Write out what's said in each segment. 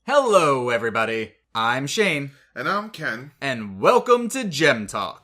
Hello, everybody. I'm Shane. And I'm Ken. And welcome to GemTalk.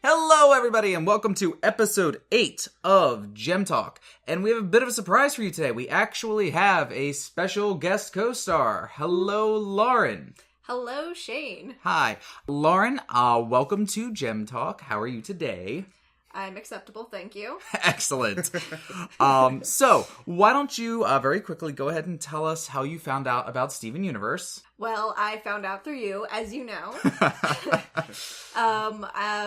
Hello, everybody, and welcome to episode 8 of GemTalk. And we have a bit of a surprise for you today. We actually have a special guest co-star. Hello, Lauren. Hello, Shane. Hi. Lauren, welcome to GemTalk. How are you today? I'm acceptable, thank you. Excellent. So, why don't you very quickly go ahead and tell us how you found out about Steven Universe? Well, I found out through you, as you know.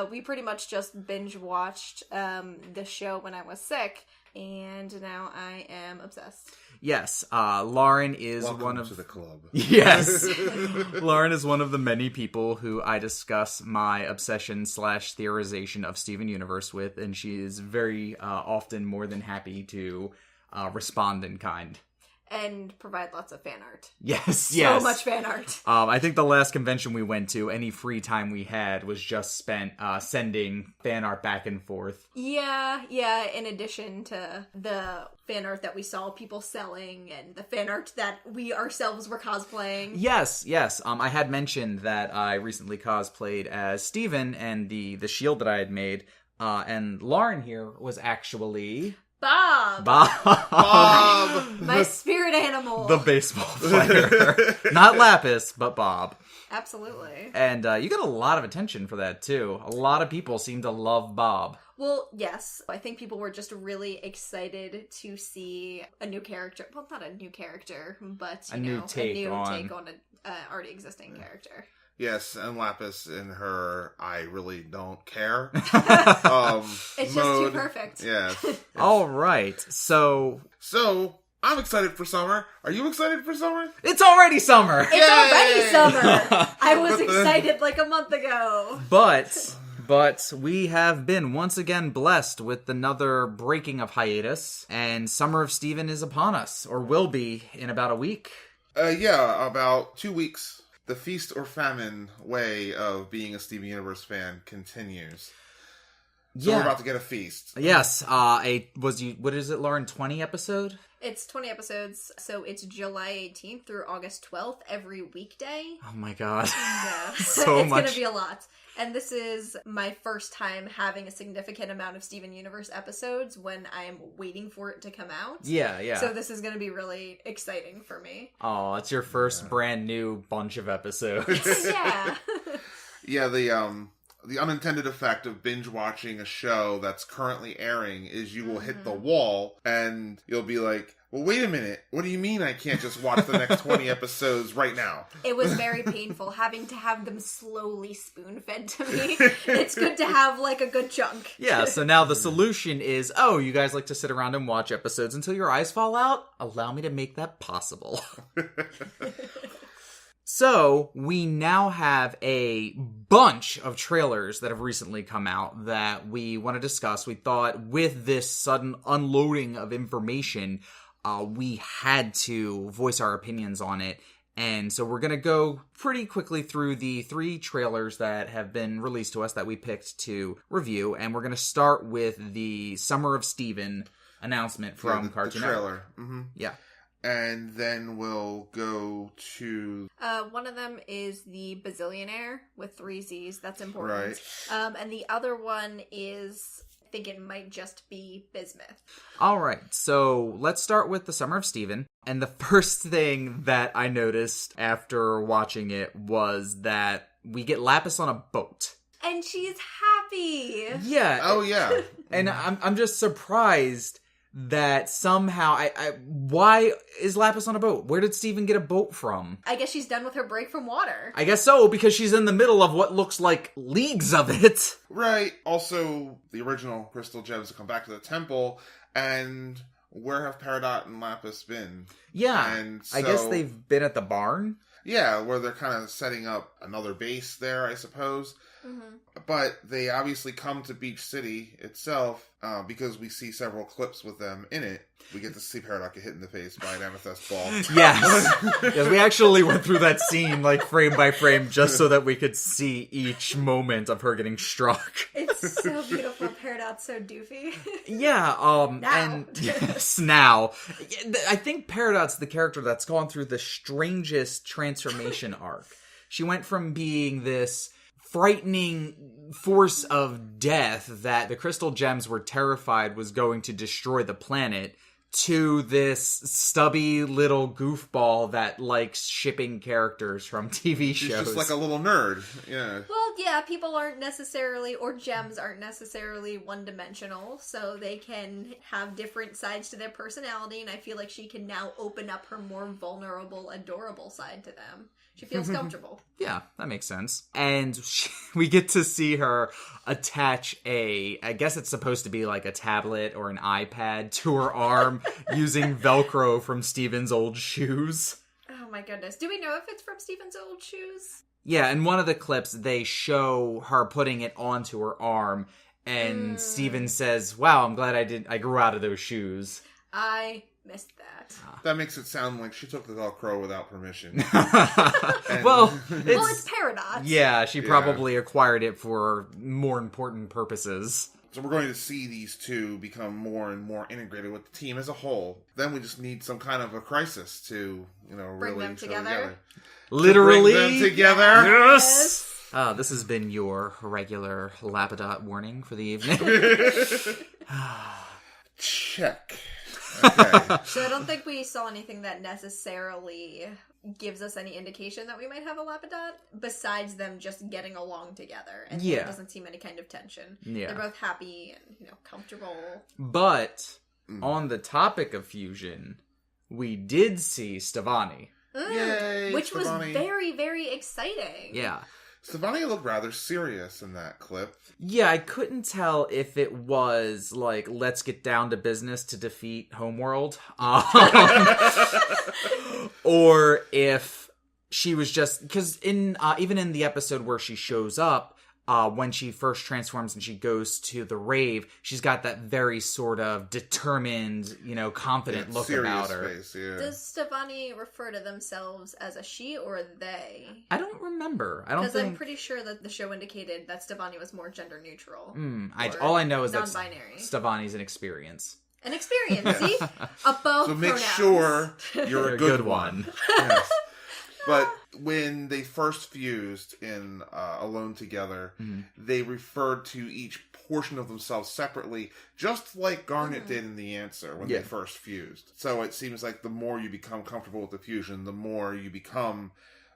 We pretty much just binge-watched the show when I was sick, and now I am obsessed. Yes, Lauren is Welcome to the club. Yes, Lauren is one of the many people who I discuss my obsession / theorization of Steven Universe with, and she is very often more than happy to respond in kind. And provide lots of fan art. Yes, yes. So much fan art. I think the last convention we went to, any free time we had was just spent sending fan art back and forth. Yeah, in addition to the fan art that we saw people selling and the fan art that we ourselves were cosplaying. Yes. I had mentioned that I recently cosplayed as Steven and the shield that I had made. And Lauren here was actually... Bob! My spirit animal. The baseball player. Not Lapis, but Bob. Absolutely. And you got a lot of attention for that, too. A lot of people seem to love Bob. Well, yes. I think people were just really excited to see a new character. Well, not a new character, but, a new take on an already existing character. Yes, and Lapis in her I really don't care. It's just too perfect. Yes. All right. So I'm excited for summer. Are you excited for summer? It's already summer. It's already summer. I was excited like a month ago. But we have been once again blessed with another breaking of hiatus, and Summer of Steven is upon us, or will be in about a week. About 2 weeks. The feast or famine way of being a Steven Universe fan continues. So we're about to get a feast. Yes. What is it, Lauren? 20 episode? It's 20 episodes, so it's July 18th through August 12th every weekday. Oh my god. Yeah. So it's much. It's gonna be a lot. And this is my first time having a significant amount of Steven Universe episodes when I'm waiting for it to come out. Yeah. So this is gonna be really exciting for me. Oh, it's your first brand new bunch of episodes. Yeah. Yeah, the unintended effect of binge watching a show that's currently airing is you will hit the wall and you'll be like, well, wait a minute. What do you mean I can't just watch the next 20 episodes right now? It was very painful having to have them slowly spoon-fed to me. It's good to have, like, a good chunk. Yeah, so now the solution is, you guys like to sit around and watch episodes until your eyes fall out? Allow me to make that possible. So, we now have a bunch of trailers that have recently come out that we want to discuss. We thought with this sudden unloading of information, we had to voice our opinions on it. And so we're going to go pretty quickly through the 3 trailers that have been released to us that we picked to review. And we're going to start with the Summer of Steven announcement from Cartoon Network. The trailer. Mm-hmm. Yeah. And then we'll go to... one of them is the Bazillionaire with 3 Z's. That's important. Right. And the other one is... I think it might just be Bismuth. All right, so let's start with the Summer of Steven. And the first thing that I noticed after watching it was that we get Lapis on a boat. And she's happy. Yeah. Oh, yeah. And I'm just surprised that somehow why is Lapis on a boat? Where did Steven get a boat from? I guess she's done with her break from water. I guess so, because she's in the middle of what looks like leagues of it. Right. Also, the original crystal gems come back to the temple, and where have Peridot and Lapis been? Yeah, and so, I guess they've been at the barn. Yeah, where they're kind of setting up another base there, I suppose. But they obviously come to Beach City itself because we see several clips with them in it. We get to see Peridot get hit in the face by an amethyst ball. Yes. Yes, we actually went through that scene, like, frame by frame, just so that we could see each moment of her getting struck. It's so beautiful. Peridot's so doofy. Yeah, and yes, now. I think Peridot's the character that's gone through the strangest transformation arc. She went from being this frightening force of death that the crystal gems were terrified was going to destroy the planet, to this stubby little goofball that likes shipping characters from TV shows. She's just like a little nerd. Yeah. Well, yeah, people aren't necessarily, or gems aren't necessarily one-dimensional, so they can have different sides to their personality, and I feel like she can now open up her more vulnerable, adorable side to them. She feels comfortable. Yeah, that makes sense. And we get to see her attach I guess it's supposed to be like a tablet or an iPad to her arm using Velcro from Steven's old shoes. Oh my goodness. Do we know if it's from Steven's old shoes? Yeah, in one of the clips, they show her putting it onto her arm, and Steven says, wow, I'm glad I grew out of those shoes. I missed that. That makes it sound like she took the Velcro without permission. Well, it's Peridot. Yeah, she probably acquired it for more important purposes. So we're going to see these two become more and more integrated with the team as a whole. Then we just need some kind of a crisis to, bring really them together. Literally. To bring them together. Yes. This has been your regular Lapidot warning for the evening. Check. Okay. So I don't think we saw anything that necessarily gives us any indication that we might have a Lapidot, besides them just getting along together. And there doesn't seem any kind of tension. Yeah. They're both happy and, comfortable. But, on the topic of fusion, we did see Stevani. Yay, which Stevani. Was very, very exciting. Yeah. Stevani looked rather serious in that clip. Yeah, I couldn't tell if it was, like, let's get down to business to defeat Homeworld. Or if she was just... Because even in the episode where she shows up, when she first transforms and she goes to the rave, she's got that very sort of determined, confident look about her. Face, yeah. Does Stevani refer to themselves as a she or a they? I don't remember. Because I'm pretty sure that the show indicated that Stevani was more gender neutral. All I know is non-binary. That Stevani's an experience. An experience, see? Above So make pronouns. Sure you're a good one. Yes. But when they first fused in Alone Together, they referred to each portion of themselves separately, just like Garnet did in The Answer when they first fused. So it seems like the more you become comfortable with the fusion, the more you become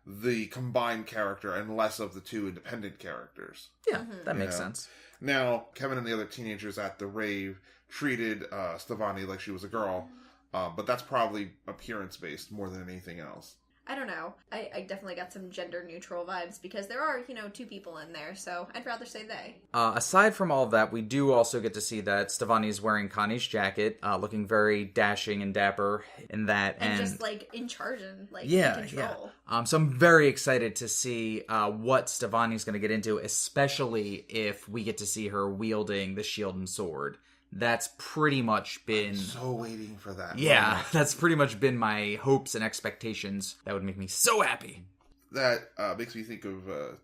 the combined character and less of the two independent characters. Yeah, that makes sense. Now, Kevin and the other teenagers at the rave treated Stevani like she was a girl, but that's probably appearance-based more than anything else. I don't know. I definitely got some gender neutral vibes because there are, two people in there, so I'd rather say they. Aside from all of that, we do also get to see that Stevani's wearing Connie's jacket, looking very dashing and dapper in that. And just, in charge and, in control. Yeah. So I'm very excited to see what Stevani's going to get into, especially if we get to see her wielding the shield and sword. That's pretty much been... I'm so waiting for that. Yeah, that's pretty much been my hopes and expectations. That would make me so happy. That makes me think of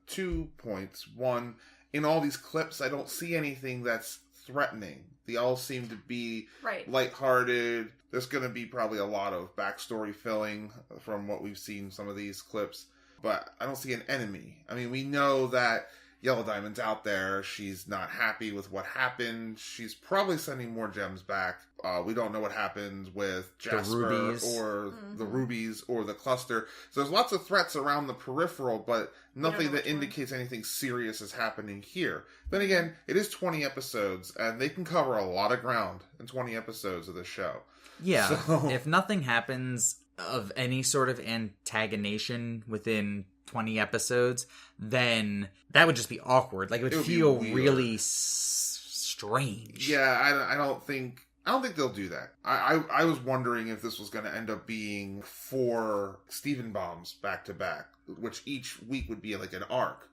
2 points. One, in all these clips, I don't see anything that's threatening. They all seem to be lighthearted. There's going to be probably a lot of backstory filling from what we've seen in some of these clips. But I don't see an enemy. I mean, we know that Yellow Diamond's out there. She's not happy with what happened. She's probably sending more gems back. We don't know what happens with Jasper or the rubies or the cluster. So there's lots of threats around the peripheral, but nothing that indicates anything serious is happening here. Then again, it is 20 episodes, and they can cover a lot of ground in 20 episodes of this show. Yeah, so if nothing happens of any sort of antagonization within 20 episodes, then that would just be awkward. Like, it would feel really strange. Yeah, I don't think they'll do that. I was wondering if this was going to end up being 4 Steven bombs back to back, which each week would be like an arc.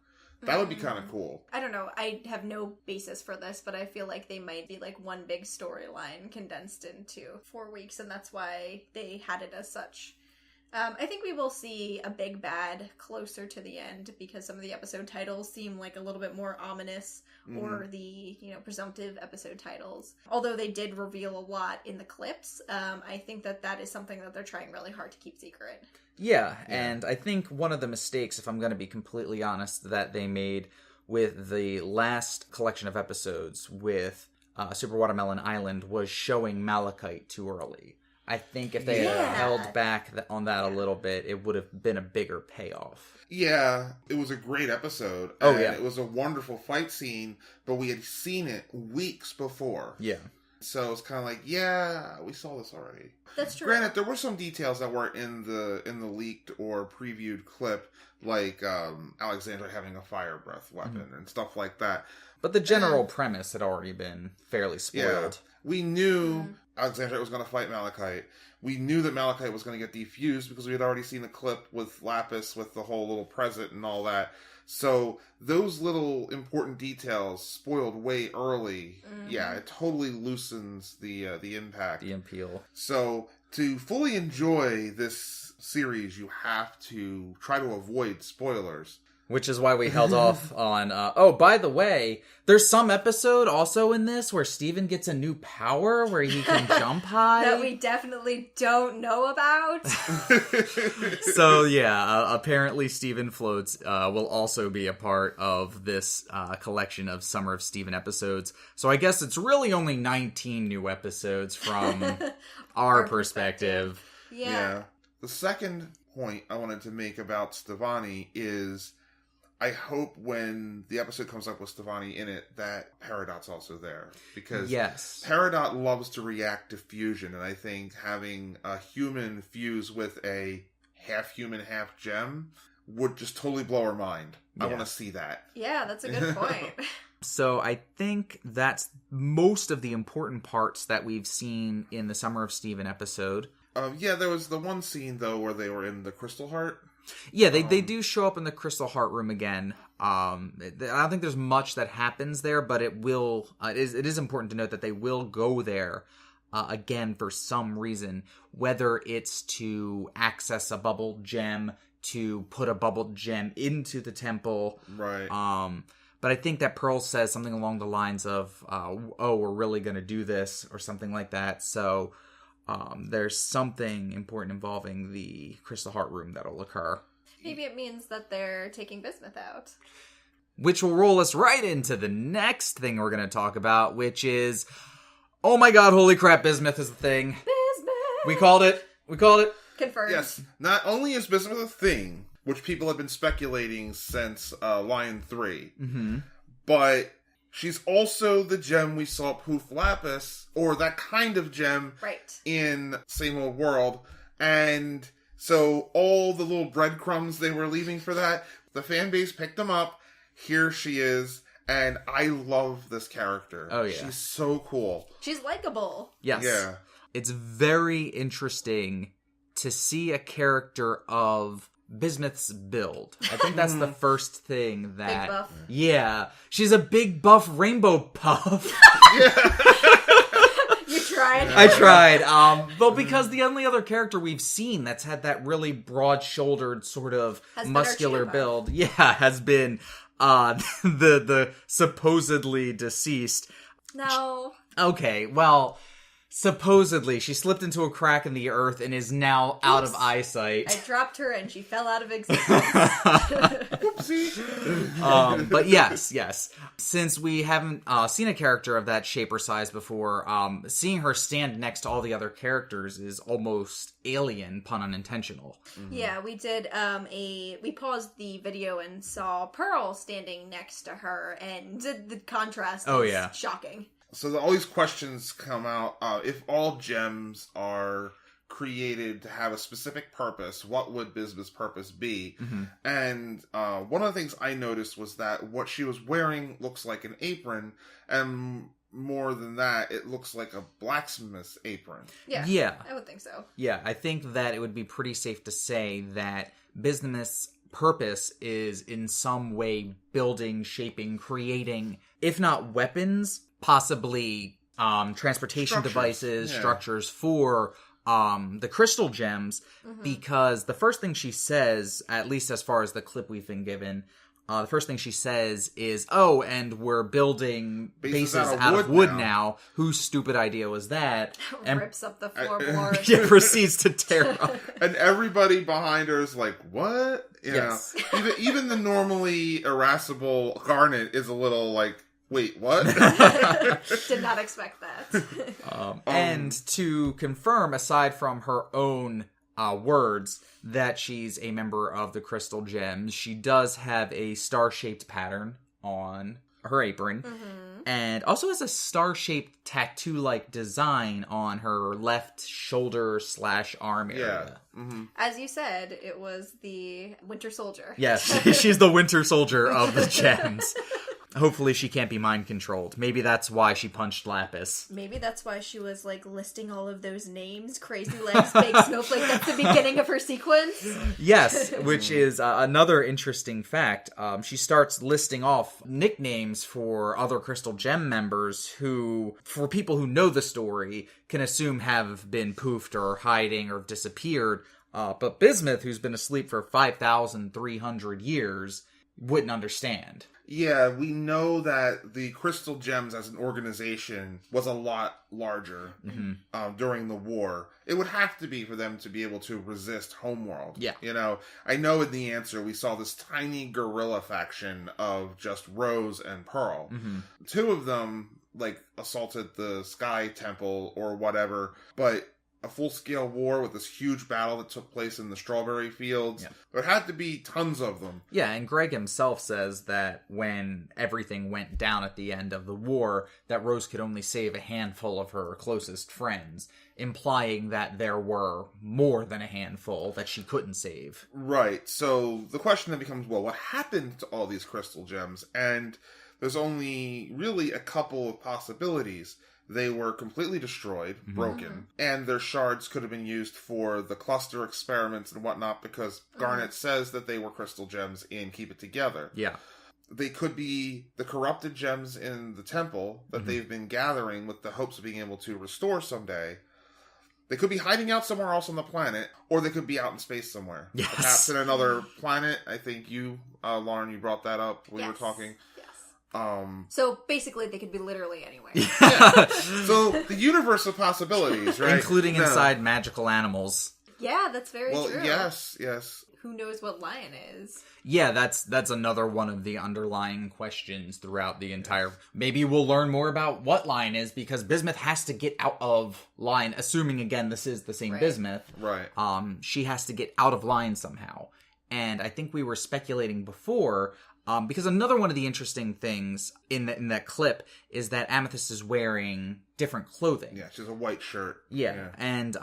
That would be kind of cool. I don't know. I have no basis for this, but I feel like they might be like one big storyline condensed into 4 weeks, and that's why they had it as such. I think we will see a big bad closer to the end because some of the episode titles seem like a little bit more ominous, or the, presumptive episode titles. Although they did reveal a lot in the clips, I think that is something that they're trying really hard to keep secret. Yeah, and I think one of the mistakes, if I'm going to be completely honest, that they made with the last collection of episodes with Super Watermelon Island was showing Malachite too early. I think if they had held back on that a little bit, it would have been a bigger payoff. Yeah, it was a great episode. Oh, yeah. It was a wonderful fight scene, but we had seen it weeks before. Yeah. So it's kind of like, yeah, we saw this already. That's true. Granted, there were some details that weren't in the leaked or previewed clip, like Alexandra having a fire breath weapon and stuff like that. But the general premise had already been fairly spoiled. Yeah. We knew Alexandra was going to fight Malachite. We knew that Malachite was going to get defused because we had already seen the clip with Lapis with the whole little present and all that. So those little important details spoiled way early. Yeah, it totally loosens the impact. The appeal. So to fully enjoy this series, you have to try to avoid spoilers. Which is why we held off on... oh, by the way, there's some episode also in this where Steven gets a new power where he can jump high. That we definitely don't know about. So, yeah, apparently Steven Floats will also be a part of this collection of Summer of Steven episodes. So I guess it's really only 19 new episodes from our perspective. Yeah. The second point I wanted to make about Stevani is... I hope when the episode comes up with Stevani in it that Peridot's also there. Because Peridot loves to react to fusion, and I think having a human fuse with a half-human, half-gem would just totally blow her mind. I want to see that. Yeah, that's a good point. So I think that's most of the important parts that we've seen in the Summer of Steven episode. Yeah, there was the one scene, though, where they were in the Crystal Heart. Yeah, they do show up in the Crystal Heart room again. I don't think there's much that happens there, but it will. It is important to note that they will go there again for some reason, whether it's to access a bubbled gem, to put a bubbled gem into the temple, right? But I think that Pearl says something along the lines of, "Oh, we're really going to do this," or something like that. So. There's something important involving the Crystal Heart room that'll occur. Maybe it means that they're taking Bismuth out. Which will roll us right into the next thing we're going to talk about, which is, oh my god, holy crap, Bismuth is the thing. Bismuth! We called it. Confirmed. Yes, not only is Bismuth a thing, which people have been speculating since Lion 3, but... she's also the gem we saw Poof Lapis, or that kind of gem in Same Old World. And so all the little breadcrumbs they were leaving for that, the fan base picked them up. Here she is. And I love this character. Oh, yeah. She's so cool. She's likable. Yes. Yeah. It's very interesting to see a character of... Bismuth's build. I think that's the first thing that... Big buff. Yeah. She's a big buff rainbow puff. You tried? I tried. Well, because the only other character we've seen that's had that really broad-shouldered sort of muscular build, has been the supposedly deceased. No. Okay, well... Supposedly, she slipped into a crack in the earth and is now out of eyesight. I dropped her and she fell out of existence. Whoopsie. But yes. Since we haven't seen a character of that shape or size before, seeing her stand next to all the other characters is almost alien, pun unintentional. Yeah, we did we paused the video and saw Pearl standing next to her, and the contrast is shocking. So all these questions come out. If all gems are created to have a specific purpose, what would Bismuth's purpose be? And one of the things I noticed was that what she was wearing looks like an apron, and more than that, it looks like a blacksmith's apron. Yeah, I would think so. Yeah, I think that it would be pretty safe to say that Bismuth's purpose is in some way building, shaping, creating, if not weapons, possibly transportation devices, structures for the crystal gems, because the first thing she says, at least as far as the clip we've been given, the first thing she says is, "Oh, and we're building bases out of wood now. Whose stupid idea was that?" And rips up the floorboard. It proceeds to tear up. And everybody behind her is like, "What?" You know, even the normally irascible Garnet is a little like, "Wait, what?" Did not expect that. And to confirm, aside from her own words, that she's a member of the Crystal Gems, she does have a star-shaped pattern on her apron, and also has a star-shaped tattoo-like design on her left shoulder / arm area. As you said, it was the Winter Soldier. Yes, she's the Winter Soldier of the Gems. Hopefully she can't be mind-controlled. Maybe that's why she punched Lapis. Maybe that's why she was, like, listing all of those names. Crazy Legs, Big Snowflake. That's the beginning of her sequence. Yes, which is another interesting fact. She starts listing off nicknames for other Crystal Gem members who, for people who know the story, can assume have been poofed or hiding or disappeared. But Bismuth, who's been asleep for 5,300 years, wouldn't understand. Yeah, we know that the Crystal Gems as an organization was a lot larger during the war. It would have to be for them to be able to resist Homeworld. Yeah. You know, I know in the answer we saw this tiny guerrilla faction of just Rose and Pearl. Two of them, like, assaulted the Sky Temple or whatever, but a full-scale war with this huge battle that took place in the strawberry fields. There had to be tons of them. Yeah, and Greg himself says that when everything went down at the end of the war, that Rose could only save a handful of her closest friends, implying that there were more than a handful that she couldn't save. Right, so the question then becomes, well, what happened to all these Crystal Gems? And there's only really a couple of possibilities. They were completely destroyed, broken, and their shards could have been used for the cluster experiments and whatnot, because Garnet says that they were Crystal Gems in Keep It Together. Yeah. They could be the corrupted gems in the temple that they've been gathering with the hopes of being able to restore someday. They could be hiding out somewhere else on the planet, or they could be out in space somewhere. Yes. Perhaps in another planet. I think you, Lauren, you brought that up when we were talking. So basically they could be literally anywhere. Yeah. So the universe of possibilities, right? Including inside magical animals. Yeah, that's very true. Well, yes. Who knows what lion is? Yeah, that's another one of the underlying questions throughout the entire... Maybe we'll learn more about what Lion is, because Bismuth has to get out of Lion, assuming, again, this is the same Bismuth. Right. She has to get out of Lion somehow. And I think we were speculating before... because another one of the interesting things in that clip is that Amethyst is wearing different clothing. Yeah, she has a white shirt. Yeah. And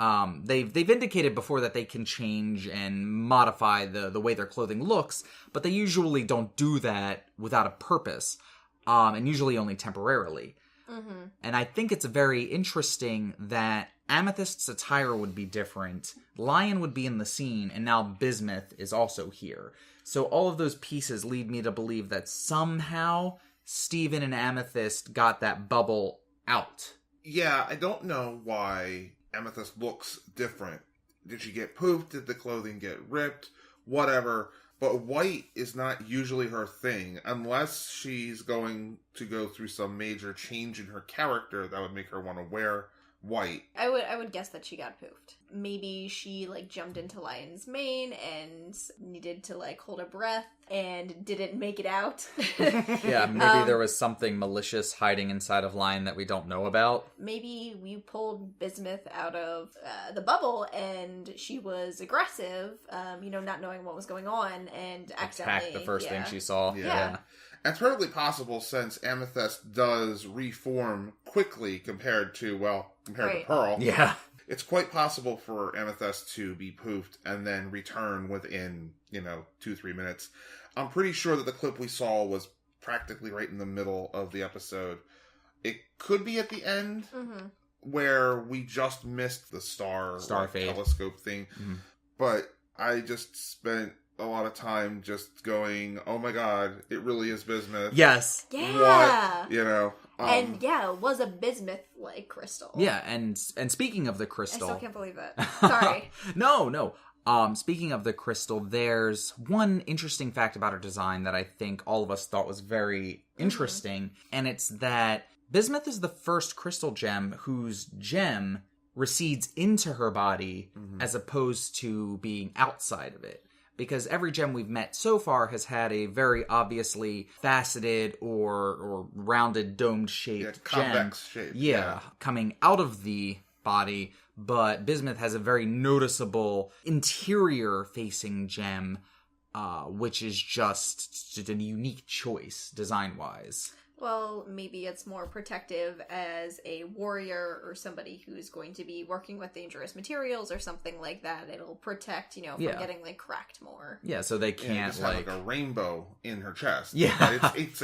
they've indicated before that they can change and modify the way their clothing looks, but they usually don't do that without a purpose, and usually only temporarily. And I think it's very interesting that Amethyst's attire would be different, Lion would be in the scene, and now Bismuth is also here. So all of those pieces lead me to believe that somehow Steven and Amethyst got that bubble out. Yeah, I don't know why Amethyst looks different. Did she get poofed? Did the clothing get ripped? Whatever. But white is not usually her thing, unless she's going to go through some major change in her character that would make her want to wear white. I would guess that she got poofed. Maybe she, like, jumped into Lion's mane and needed to, like, hold her breath and didn't make it out. Yeah, maybe there was something malicious hiding inside of Lion that we don't know about. Maybe we pulled Bismuth out of the bubble and she was aggressive, not knowing what was going on, and accidentally... Attacked the first thing she saw. Yeah. And it's perfectly possible, since Amethyst does reform quickly compared to Pearl. Yeah. It's quite possible for Amethyst to be poofed and then return within, 2-3 minutes. I'm pretty sure that the clip we saw was practically right in the middle of the episode. It could be at the end, where we just missed the star fade telescope thing. But I just spent a lot of time just going, oh my god, it really is bismuth. Yes. Yeah. What? You know? And yeah, it was a bismuth-like crystal. Yeah, and speaking of the I crystal... still can't believe it. Sorry. No. Speaking of the crystal, there's one interesting fact about her design that I think all of us thought was very interesting, and it's that bismuth is the first crystal gem whose gem recedes into her body as opposed to being outside of it. Because every gem we've met so far has had a very obviously faceted or rounded domed shaped convex gem. shape. Yeah, coming out of the body, but bismuth has a very noticeable interior facing gem, which is just a unique choice design wise. Well, maybe it's more protective as a warrior or somebody who's going to be working with dangerous materials or something like that. It'll protect, from getting, cracked more. Yeah, so they can't, just have, a rainbow in her chest. Yeah. But it's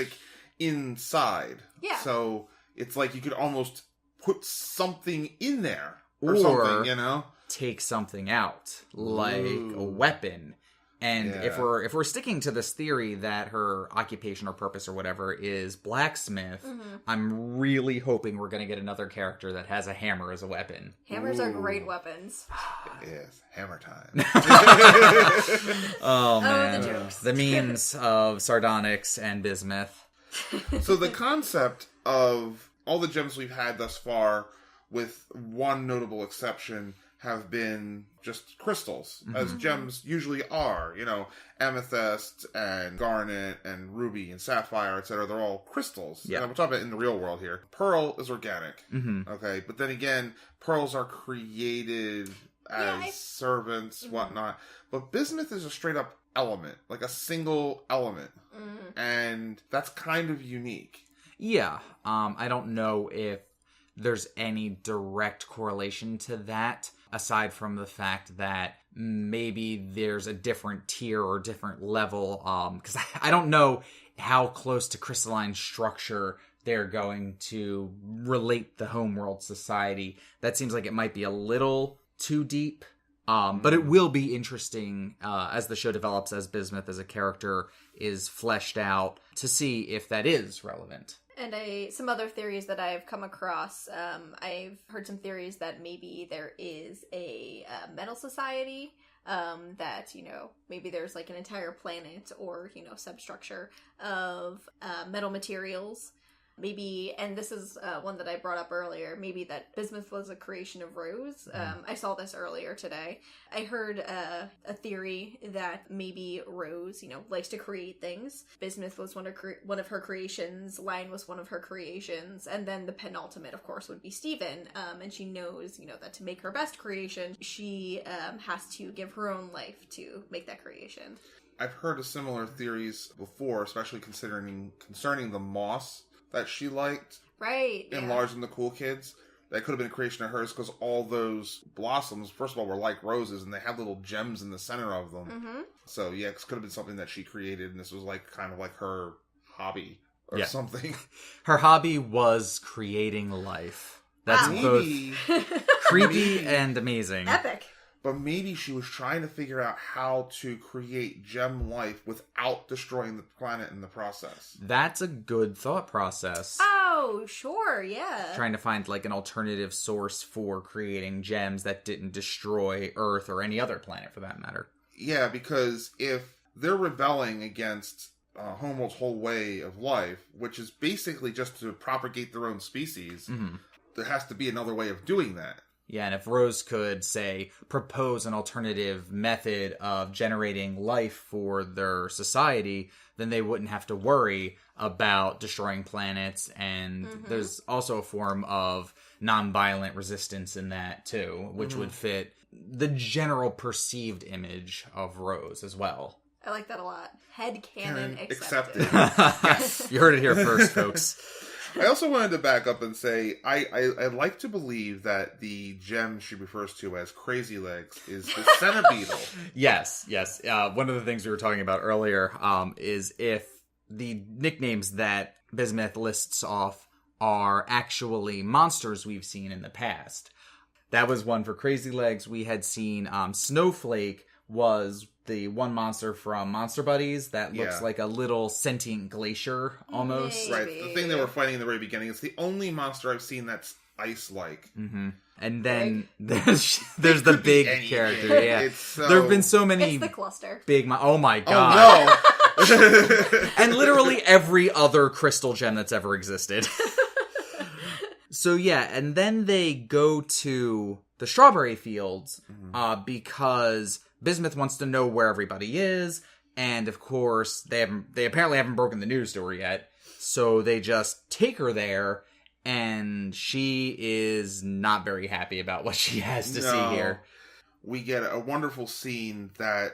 inside. Yeah. So it's like you could almost put something in there or something, take something out, like a weapon. And if we're sticking to this theory that her occupation or purpose or whatever is blacksmith, I'm really hoping we're going to get another character that has a hammer as a weapon. Hammers are great weapons. Yes, hammer time. Oh man, the jokes. The memes of sardonyx and bismuth. So the concept of all the gems we've had thus far, with one notable exception, have been just crystals, as gems usually are. Amethyst and garnet and ruby and sapphire, etc. They're all crystals. Yeah. And we're talking about in the real world here. Pearl is organic. Okay, but then again, pearls are created as servants, whatnot. But bismuth is a straight up element, like a single element. And that's kind of unique. Yeah, I don't know if there's any direct correlation to that, aside from the fact that maybe there's a different tier or different level, because I don't know how close to crystalline structure they're going to relate the homeworld society. That seems like it might be a little too deep, but it will be interesting as the show develops, as bismuth as a character is fleshed out, to see if that is relevant. And some other theories that I've come across, I've heard some theories that maybe there is a metal society, that, maybe there's an entire planet or, substructure of metal materials. Maybe, and this is one that I brought up earlier, maybe that bismuth was a creation of Rose. I saw this earlier today. I heard a theory that maybe Rose, likes to create things. Bismuth was one of her creations. Lion was one of her creations. And then the penultimate, of course, would be Steven. And she knows, that to make her best creation, she has to give her own life to make that creation. I've heard of similar theories before, especially concerning the moss that she liked. Right. In Lars and the Cool Kids. That could have been a creation of hers, because all those blossoms, first of all, were like roses, and they have little gems in the center of them. So, yeah, it could have been something that she created, and this was kind of her hobby or something. Her hobby was creating life. That's both creepy and amazing. Epic. But maybe she was trying to figure out how to create gem life without destroying the planet in the process. That's a good thought process. Oh, sure, yeah. Trying to find an alternative source for creating gems that didn't destroy Earth or any other planet for that matter. Yeah, because if they're rebelling against Homeworld's whole way of life, which is basically just to propagate their own species, there has to be another way of doing that. Yeah, and if Rose could, say, propose an alternative method of generating life for their society, then they wouldn't have to worry about destroying planets, and there's also a form of non-violent resistance in that, too, which would fit the general perceived image of Rose as well. I like that a lot. Headcanon accepted. Yes, you heard it here first, folks. I also wanted to back up and say, I like to believe that the gem she refers to as Crazy Legs is the centibeetle. Yes. One of the things we were talking about earlier is if the nicknames that bismuth lists off are actually monsters we've seen in the past. That was one for Crazy Legs. We had seen Snowflake was the one monster from Monster Buddies that looks like a little sentient glacier almost. Maybe. Right. The thing they were fighting in the very beginning, it's the only monster I've seen that's ice-like. Mm-hmm. And then there's the big character. Yeah, there have been so many. It's the cluster. Big. Oh my god! Oh no! And literally every other crystal gem that's ever existed. So yeah, and then they go to the strawberry fields because Bismuth wants to know where everybody is, and of course they apparently haven't broken the news to her yet, so they just take her there. And she is not very happy about what she has to see here. We get a wonderful scene that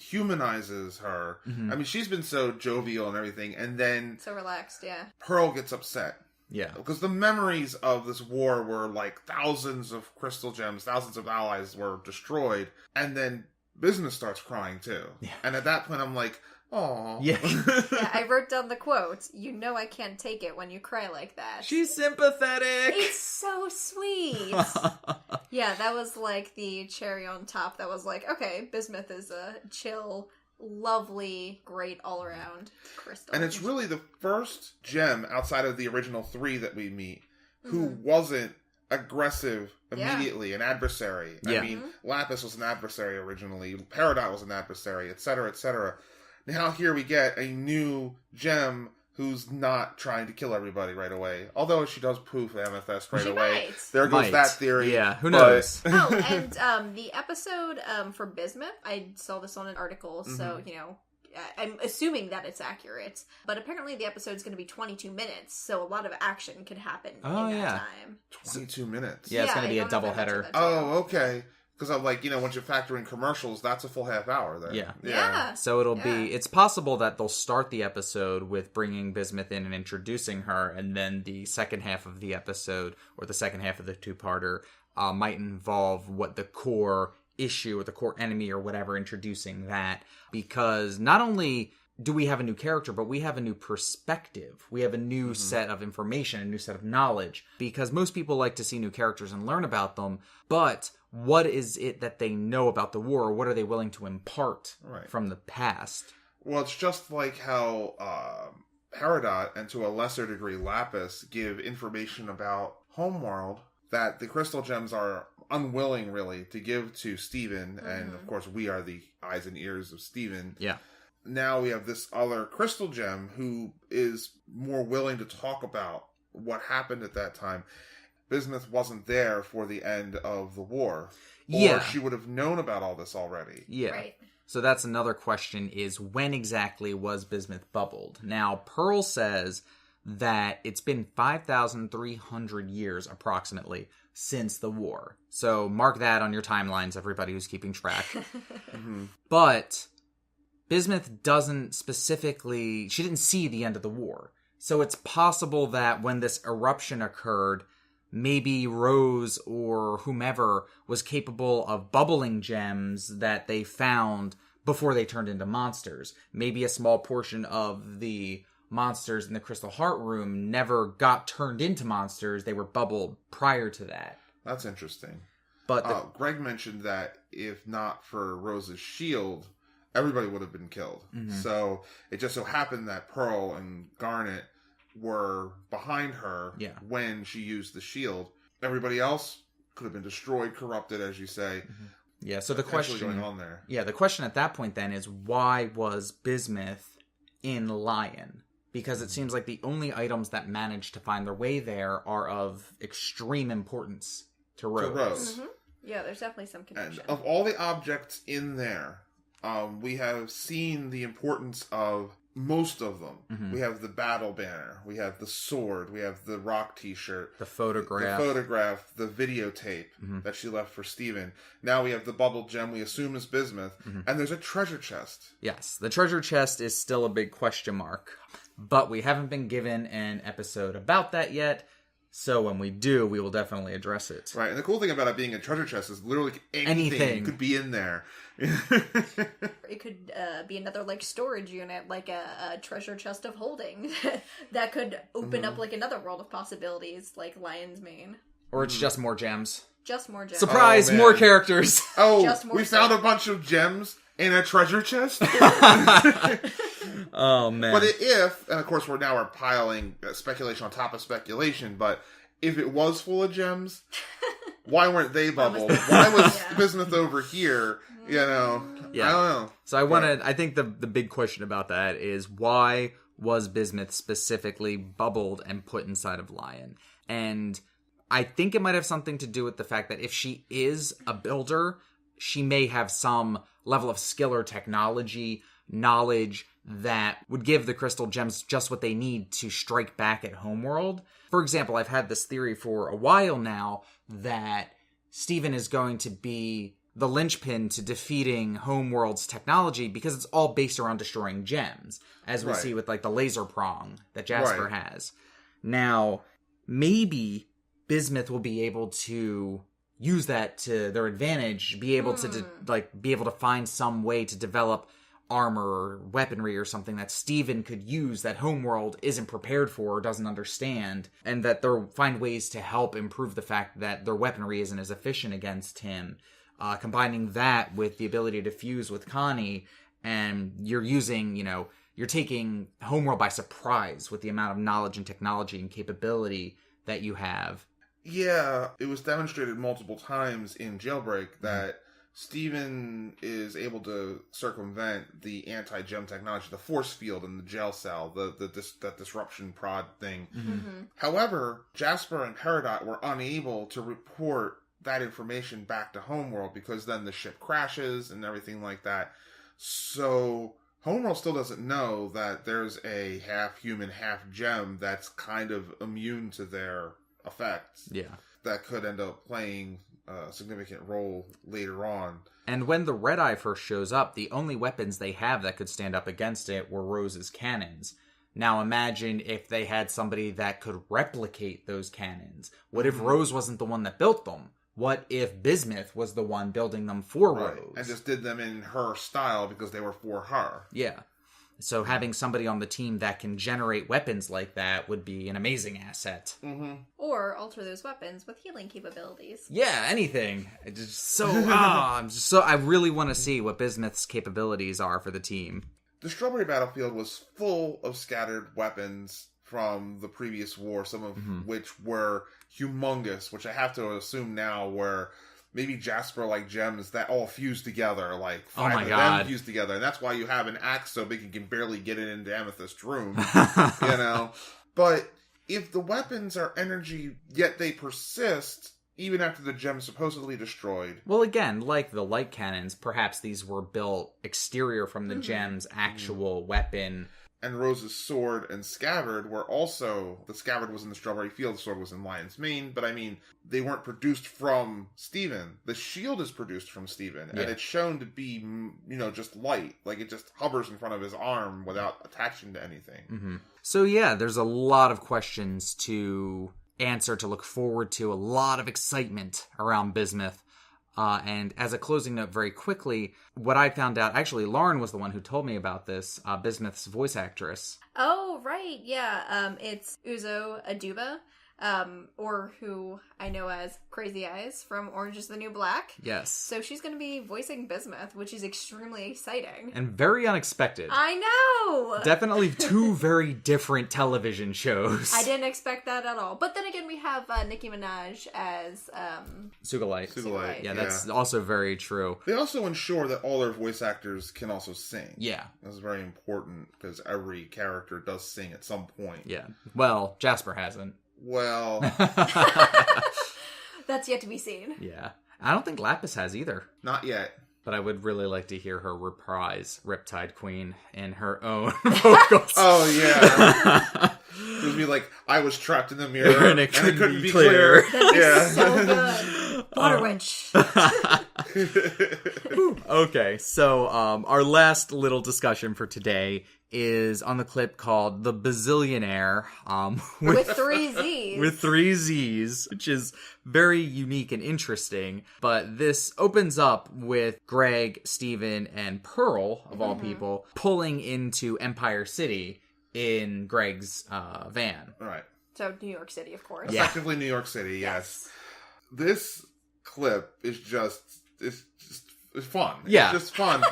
humanizes her. Mm-hmm. I mean, she's been so jovial and everything, and then... So relaxed, yeah. Pearl gets upset. Yeah. Because the memories of this war were like thousands of crystal gems, thousands of allies were destroyed, and then Bismuth starts crying too. Yeah. And at that point I'm like... Aww. Yeah. Yeah, I wrote down the quote. You know I can't take it when you cry like that. She's sympathetic. It's so sweet. Yeah, that was like the cherry on top. That was like, okay, Bismuth is a chill, lovely, great all-around crystal. And it's really the first gem outside of the original 3 that we meet who wasn't aggressive immediately, an adversary. Yeah. I mean, Lapis was an adversary originally, Peridot was an adversary, etc., etc. Now here we get a new gem who's not trying to kill everybody right away. Although she does poof Amethyst right away. Might. There goes that theory. Yeah, who knows? Oh, and the episode for Bismuth, I saw this on an article, so, you know, I'm assuming that it's accurate. But apparently the episode's going to be 22 minutes, so a lot of action could happen in that time. 22 minutes. Yeah, it's going to be a doubleheader. Oh, okay. Because I'm like, you know, once you factor in commercials, that's a full half hour there. Yeah. So it'll be, it's possible that they'll start the episode with bringing Bismuth in and introducing her, and then the second half of the episode, or the second half of the two-parter, might involve what the core issue, or the core enemy, or whatever, introducing that. Because not only do we have a new character, but we have a new perspective. We have a new set of information, a new set of knowledge. Because most people like to see new characters and learn about them, but what is it that they know about the war? Or what are they willing to impart from the past? Well, it's just like how Peridot, and to a lesser degree Lapis, give information about Homeworld that the crystal gems are unwilling, really, to give to Steven. And, of course, we are the eyes and ears of Steven. Yeah. Now we have this other crystal gem who is more willing to talk about what happened at that time. Bismuth wasn't there for the end of the war. Or she would have known about all this already. Yeah. Right. So that's another question, is when exactly was Bismuth bubbled? Now, Pearl says that it's been 5,300 years, approximately, since the war. So mark that on your timelines, everybody who's keeping track. But Bismuth doesn't specifically... She didn't see the end of the war. So it's possible that when this eruption occurred, maybe Rose or whomever was capable of bubbling gems that they found before they turned into monsters. Maybe a small portion of the monsters in the Crystal Heart Room never got turned into monsters. They were bubbled prior to that. That's interesting. But Greg mentioned that if not for Rose's shield, everybody would have been killed. So it just so happened that Pearl and Garnet were behind her when she used the shield. Everybody else could have been destroyed, corrupted, as you say. Yeah, so the question going on there. Yeah, the question at that point then is, why was Bismuth in Lion? Because it seems like the only items that managed to find their way there are of extreme importance to Rose. Yeah, there's definitely some connection. And of all the objects in there, we have seen the importance of most of them. We have the battle banner, we have the sword, we have the rock t-shirt, the photograph, the videotape that she left for Steven. Now we have the bubble gem we assume is Bismuth, and there's a treasure chest. Yes, the treasure chest is still a big question mark, but we haven't been given an episode about that yet. So when we do, we will definitely address it. Right, and the cool thing about it being a treasure chest is literally anything could be in there. It could be another, like, storage unit, like a treasure chest of holding that could open up, like, another world of possibilities, like Lion's Mane. Or it's just more gems. Just more gems. Surprise, Oh, man. more characters. Oh, Just more we found a bunch of gems in a treasure chest? Oh, man. But if, and of course we're piling speculation on top of speculation, but if it was full of gems, why weren't they bubbled? Why was Bismuth over here? You know, Yeah. I don't know. So I think the big question about that is why was Bismuth specifically bubbled and put inside of Lion? And I think it might have something to do with the fact that if she is a builder, she may have some level of skill or technology, knowledge that would give the crystal gems just what they need to strike back at Homeworld. For example, I've had this theory for a while now that Steven is going to be the linchpin to defeating Homeworld's technology because it's all based around destroying gems, as we see with like the laser prong that Jasper has. Now, maybe Bismuth will be able to use that to their advantage, be able to be able to find some way to develop armor or weaponry or something that Steven could use that Homeworld isn't prepared for or doesn't understand, and that they'll find ways to help improve the fact that their weaponry isn't as efficient against him. Combining that with the ability to fuse with Connie, and you're using, you're taking Homeworld by surprise with the amount of knowledge and technology and capability that you have. Yeah, it was demonstrated multiple times in Jailbreak that Steven is able to circumvent the anti-gem technology, the force field in the jail cell, that disruption prod thing. Mm-hmm. However, Jasper and Peridot were unable to report that information back to Homeworld because then the ship crashes and everything like that. So Homeworld still doesn't know that there's a half human, half gem that's kind of immune to their effects. Yeah. That could end up playing a significant role later on. And when the Red Eye first shows up, the only weapons they have that could stand up against it were Rose's cannons. Now imagine if they had somebody that could replicate those cannons. What if Rose wasn't the one that built them? What if Bismuth was the one building them for Rose? And just did them in her style because they were for her. Yeah. So having somebody on the team that can generate weapons like that would be an amazing asset. Mm-hmm. Or alter those weapons with healing capabilities. Yeah, anything. I really want to see what Bismuth's capabilities are for the team. The Strawberry Battlefield was full of scattered weapons from the previous war, some of which were humongous, which I have to assume now were maybe Jasper like gems that all fused together, like five of them fused together. And that's why you have an axe so big you can barely get it into Amethyst Room. But if the weapons are energy, yet they persist even after the gem's supposedly destroyed. Well, again, like the light cannons, perhaps these were built exterior from the gem's actual weapon. And Rose's sword and scabbard were also... The scabbard was in the Strawberry Field, the sword was in Lion's Mane, but I mean, they weren't produced from Steven. The shield is produced from Steven, and it's shown to be, just light. Like, it just hovers in front of his arm without attaching to anything. Mm-hmm. So yeah, there's a lot of questions to answer, to look forward to, a lot of excitement around Bismuth. And as a closing note very quickly, what I found out, actually Lauren was the one who told me about this, Bismuth's voice actress. Oh, right, yeah. It's Uzo Aduba, or who I know as Crazy Eyes from Orange is the New Black. Yes. So she's going to be voicing Bismuth, which is extremely exciting. And very unexpected. I know! Definitely two very different television shows. I didn't expect that at all. But then again, we have Nicki Minaj as Sugalite. Yeah, that's also very true. They also ensure that all their voice actors can also sing. Yeah. That's very important, because every character does sing at some point. Yeah. Well, Jasper hasn't. Well... That's yet to be seen. Yeah. I don't think Lapis has either. Not yet. But I would really like to hear her reprise Riptide Queen in her own vocals. Oh, yeah. It would be like, I was trapped in the mirror and it couldn't be clear. That'd be so good. Water winch. Okay, so our last little discussion for today is on the clip called The Bazillionaire. With 3 Z's. With 3 Z's, which is very unique and interesting. But this opens up with Greg, Steven, and Pearl, of all people, pulling into Empire City in Greg's van. Right. So New York City, of course. Effectively New York City, yes. this clip is it's fun. Yeah. It's just fun.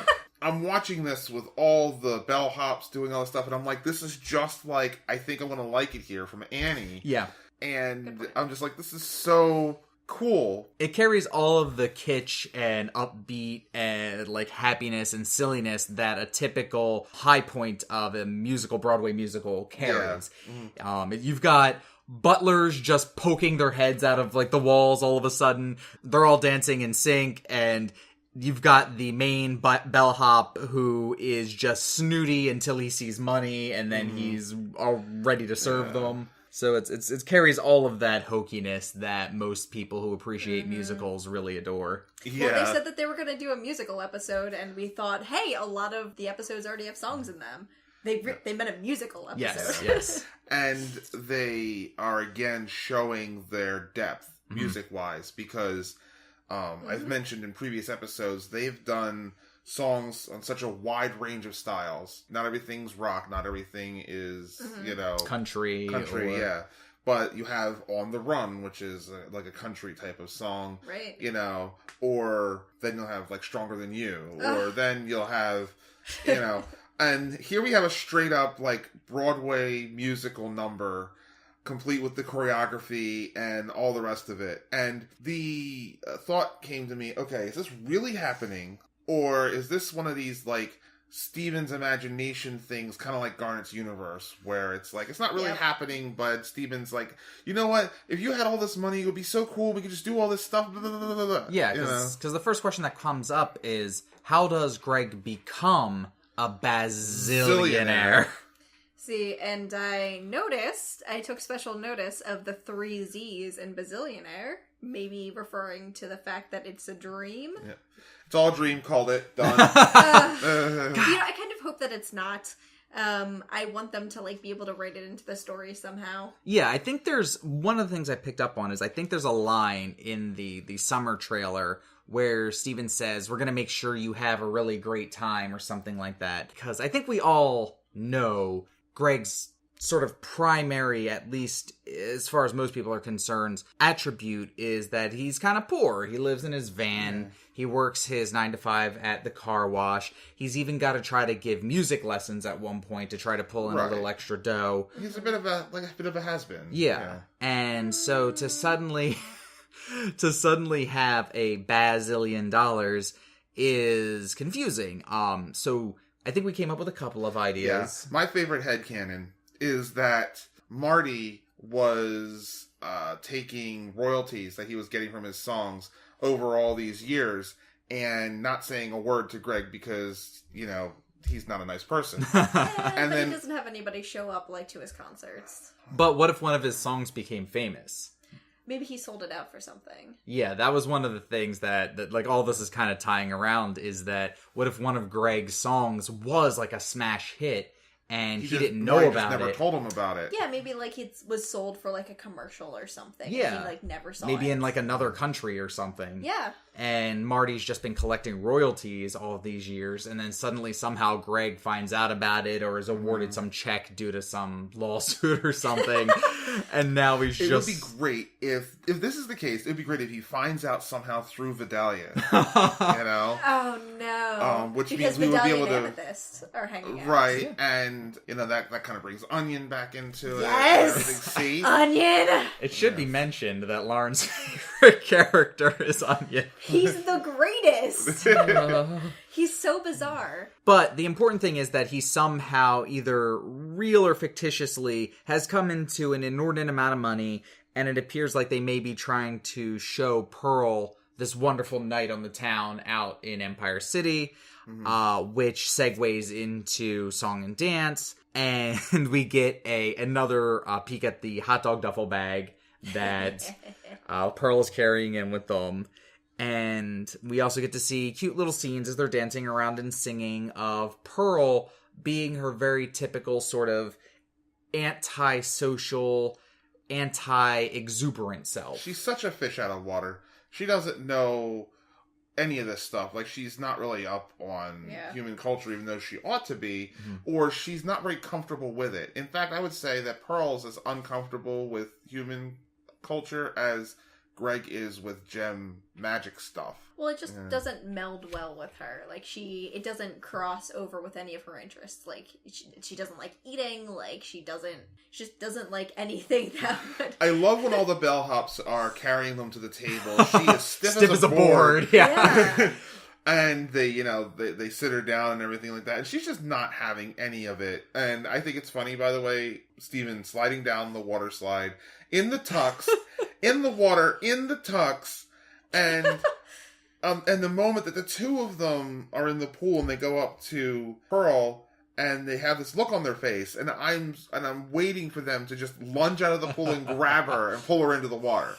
I'm watching this with all the bellhops doing all this stuff, and I'm like, this is just like, I think I'm going to like it here from Annie. Yeah. And I'm just like, this is so cool. It carries all of the kitsch and upbeat and like happiness and silliness that a typical high point of a Broadway musical carries. Yeah. Mm-hmm. You've got butlers just poking their heads out of like the walls all of a sudden. They're all dancing in sync, and you've got the main bellhop who is just snooty until he sees money, and then he's all ready to serve them. So it carries all of that hokiness that most people who appreciate musicals really adore. Yeah. Well, they said that they were going to do a musical episode, and we thought, hey, a lot of the episodes already have songs in them. They meant a musical episode. Yes. And they are again showing their depth music-wise, because I've mentioned in previous episodes, they've done songs on such a wide range of styles. Not everything's rock, not everything is, country, yeah. But you have On the Run, which is like a country type of song. Right. Or then you'll have like Stronger Than You. Or then you'll have, and here we have a straight up like Broadway musical number, complete with the choreography and all the rest of it. And the thought came to me, okay, is this really happening? Or is this one of these, like, Steven's imagination things, kind of like Garnet's Universe, where it's like, it's not really happening, but Steven's like, you know what? If you had all this money, it would be so cool. We could just do all this stuff. Blah, blah, blah, blah, blah. Yeah, because the first question that comes up is, how does Greg become a bazillionaire? See, and I took special notice of the 3 Z's in bazillionaire, maybe referring to the fact that it's a dream. Yeah. It's all a dream, called it, done. I kind of hope that it's not. I want them to like be able to write it into the story somehow. Yeah, I think there's one of the things I picked up on is I think there's a line in the summer trailer where Steven says, we're going to make sure you have a really great time or something like that. Because I think we all know Greg's sort of primary, at least as far as most people are concerned, attribute is that he's kind of poor. He lives in his van. Yeah. He works his 9 to 5 at the car wash. He's even got to try to give music lessons at one point to try to pull in a little extra dough. He's a bit of a has-been. Yeah. And so to suddenly have a bazillion dollars is confusing. So I think we came up with a couple of ideas. Yeah. My favorite headcanon is that Marty was taking royalties that he was getting from his songs over all these years and not saying a word to Greg because, he's not a nice person. And then he doesn't have anybody show up like to his concerts. But what if one of his songs became famous? Maybe he sold it out for something. Yeah, that was one of the things that like all this is kind of tying around is that what if one of Greg's songs was like a smash hit and he didn't know about it. Never told him about it. Yeah, maybe like it was sold for like a commercial or something. Yeah, and he like never saw maybe it. in like another country or something. Yeah, and Marty's just been collecting royalties all of these years, and then suddenly somehow Greg finds out about it or is awarded some check due to some lawsuit or something, and now he's It would be great if this is the case. It'd be great if he finds out somehow through Vidalia. Oh no! Which because means we would be Vidalia able and to Amethyst are hanging out. Right, and that kind of brings Onion back into it. Yes, See, Onion. It should be mentioned that Lauren's favorite character is Onion. He's the greatest. He's so bizarre. But the important thing is that he somehow, either real or fictitiously, has come into an inordinate amount of money, and it appears like they may be trying to show Pearl this wonderful night on the town out in Empire City, which segues into Song and Dance, and we get another peek at the hot dog duffel bag that Pearl is carrying in with them. And we also get to see cute little scenes as they're dancing around and singing of Pearl being her very typical sort of anti-social, anti-exuberant self. She's such a fish out of water. She doesn't know any of this stuff. Like, she's not really up on human culture, even though she ought to be, or she's not very comfortable with it. In fact, I would say that Pearl's as uncomfortable with human culture as Greg is with gem magic stuff. Well, it just doesn't meld well with her. Like, it doesn't cross over with any of her interests. Like, she doesn't like eating. Like, she just doesn't like anything that would... I love when all the bellhops are carrying them to the table. She is stiff as a board. Yeah. And they sit her down and everything like that. And she's just not having any of it. And I think it's funny, by the way, Steven sliding down the water slide in the tux, in the water, in the tux, and the moment that the two of them are in the pool and they go up to Pearl and they have this look on their face, and I'm waiting for them to just lunge out of the pool and grab her and pull her into the water.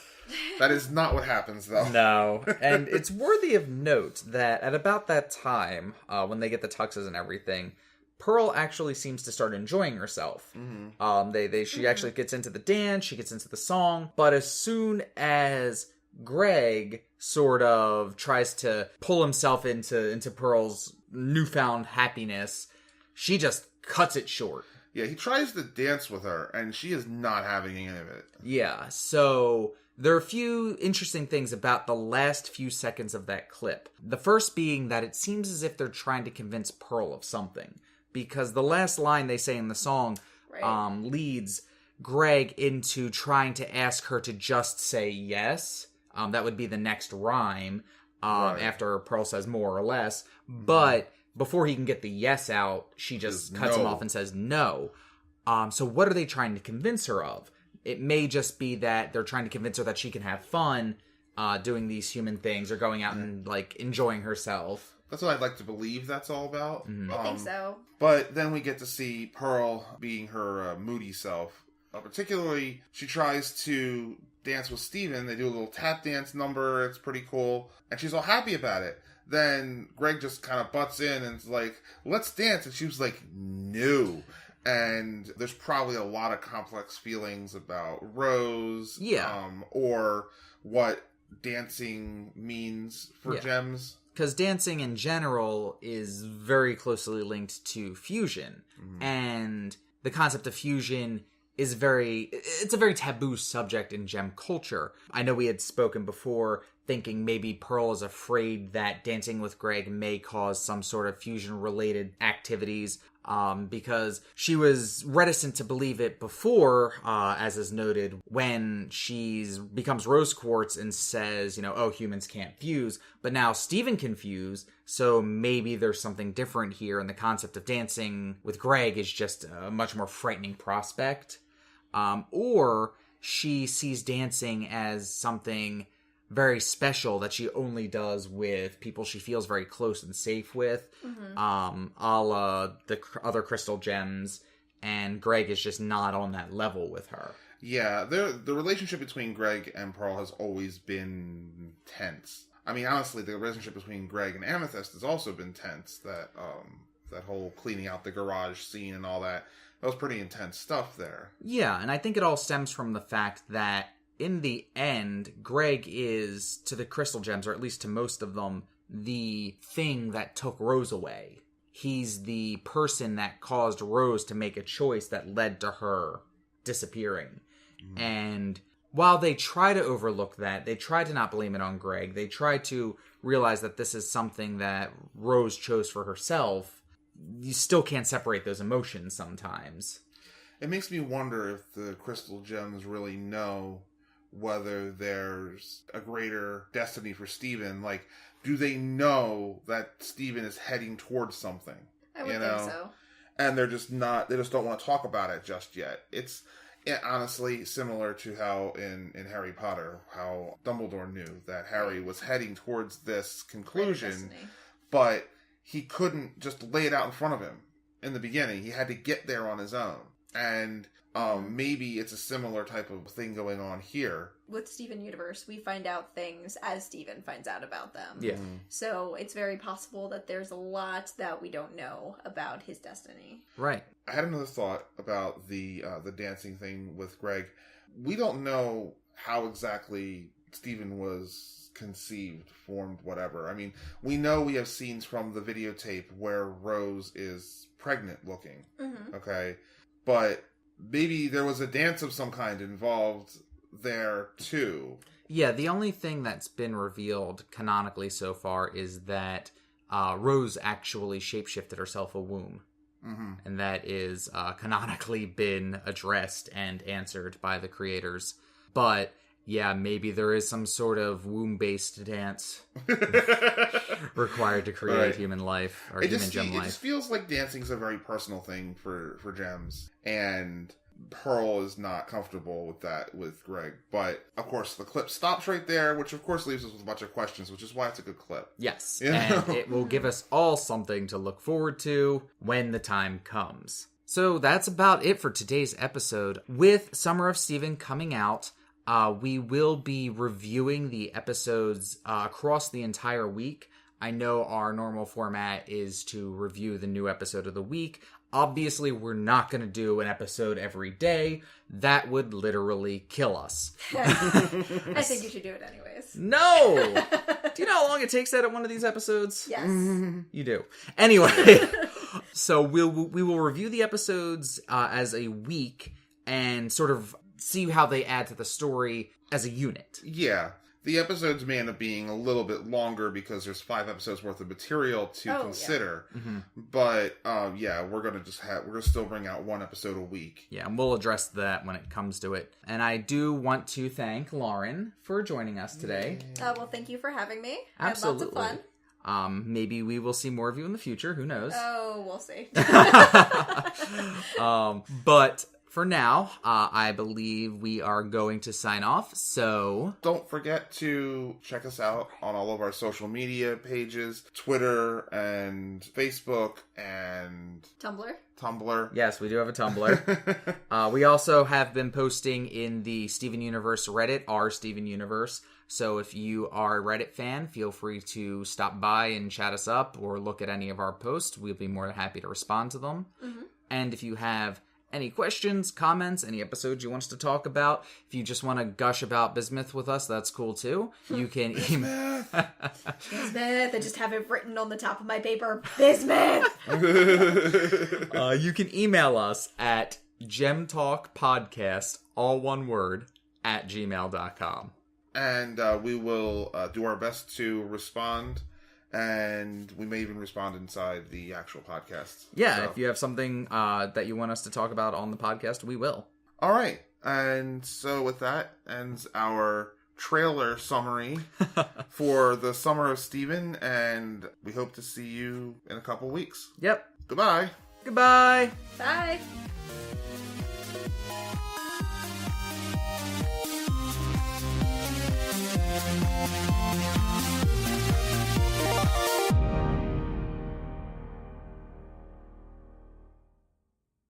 That is not what happens, though. No. And it's worthy of note that at about that time, when they get the tuxes and everything, Pearl actually seems to start enjoying herself. Mm-hmm. She actually gets into the dance, she gets into the song, but as soon as Greg sort of tries to pull himself into Pearl's newfound happiness, she just cuts it short. Yeah, he tries to dance with her, and she is not having any of it. Yeah, so there are a few interesting things about the last few seconds of that clip. The first being that it seems as if they're trying to convince Pearl of something, because the last line they say in the song leads Greg into trying to ask her to just say yes. That would be the next rhyme after Pearl says more or less. But before he can get the yes out, she just cuts him off and says no. So what are they trying to convince her of? It may just be that they're trying to convince her that she can have fun doing these human things or going out and like enjoying herself. That's what I'd like to believe that's all about. I think so. But then we get to see Pearl being her moody self. Particularly, she tries to dance with Steven. They do a little tap dance number. It's pretty cool. And she's all happy about it. Then Greg just kind of butts in and is like, let's dance. And she was like, no. And there's probably a lot of complex feelings about Rose. Yeah. Or what dancing means for Gems. Because dancing in general is very closely linked to fusion. And the concept of fusion is it's a very taboo subject in gem culture. I know we had spoken before thinking maybe Pearl is afraid that dancing with Greg may cause some sort of fusion-related activities, because she was reticent to believe it before, as is noted, when she becomes Rose Quartz and says, oh, humans can't fuse, but now Steven can fuse, so maybe there's something different here, and the concept of dancing with Greg is just a much more frightening prospect. Or she sees dancing as something very special that she only does with people she feels very close and safe with, a la the other crystal gems, and Greg is just not on that level with her. Yeah, the relationship between Greg and Pearl has always been tense. I mean, honestly, the relationship between Greg and Amethyst has also been tense. That whole cleaning out the garage scene and all that was pretty intense stuff there. Yeah, and I think it all stems from the fact that in the end, Greg is, to the crystal gems, or at least to most of them, the thing that took Rose away. He's the person that caused Rose to make a choice that led to her disappearing. And while they try to overlook that, they try to not blame it on Greg, they try to realize that this is something that Rose chose for herself, you still can't separate those emotions sometimes. It makes me wonder if the crystal gems really know whether there's a greater destiny for Steven. Like, do they know that Steven is heading towards something? I would think so. And they just don't want to talk about it just yet. It's honestly similar to how in Harry Potter, how Dumbledore knew that Harry was heading towards this conclusion, but he couldn't just lay it out in front of him in the beginning. He had to get there on his own. And maybe it's a similar type of thing going on here. With Steven Universe, we find out things as Steven finds out about them. Yeah. So it's very possible that there's a lot that we don't know about his destiny. Right. I had another thought about the dancing thing with Greg. We don't know how exactly Steven was conceived, formed, whatever. I mean, we know we have scenes from the videotape where Rose is pregnant looking. Okay. But maybe there was a dance of some kind involved there too. Yeah, the only thing that's been revealed canonically so far is that Rose actually shapeshifted herself a womb. Mm-hmm. And that is canonically been addressed and answered by the creators. But, yeah, maybe there is some sort of womb-based dance required to create human life, or human gem life. It just feels like dancing's a very personal thing for gems. And Pearl is not comfortable with that with Greg. But, of course, the clip stops right there, which, of course, leaves us with a bunch of questions, which is why it's a good clip. Yes, and it will give us all something to look forward to when the time comes. So that's about it for today's episode. With Summer of Steven coming out, we will be reviewing the episodes across the entire week. I know our normal format is to review the new episode of the week. Obviously, we're not going to do an episode every day. That would literally kill us. I think you should do it anyways. No! Do you know how long it takes to edit one of these episodes? Yes. You do. Anyway, so we will review the episodes as a week and sort of see how they add to the story as a unit. Yeah. The episodes may end up being a little bit longer because there's 5 episodes worth of material to consider. Yeah. Mm-hmm. But, we're going to still bring out 1 episode a week. Yeah, and we'll address that when it comes to it. And I do want to thank Lauren for joining us today. Well, thank you for having me. Absolutely. I had lots of fun. Maybe we will see more of you in the future. Who knows? Oh, we'll see. But for now, I believe we are going to sign off, so don't forget to check us out on all of our social media pages, Twitter and Facebook and Tumblr. Yes, we do have a Tumblr. We also have been posting in the Steven Universe Reddit, our Steven Universe. So if you are a Reddit fan, feel free to stop by and chat us up or look at any of our posts. We'll be more than happy to respond to them. Mm-hmm. And if you have any questions, comments, any episodes you want us to talk about, if you just want to gush about Bismuth with us, that's cool too. You can email... Bismuth! I just have it written on the top of my paper. Bismuth! You can email us at GemTalkPodcast, all one word, @gmail.com. And we will do our best to respond. And we may even respond inside the actual podcast. Yeah, so if you have something that you want us to talk about on the podcast, we will. All right. And so with that ends our trailer summary for the Summer of Steven. And we hope to see you in a couple weeks. Yep. Goodbye. Goodbye. Bye.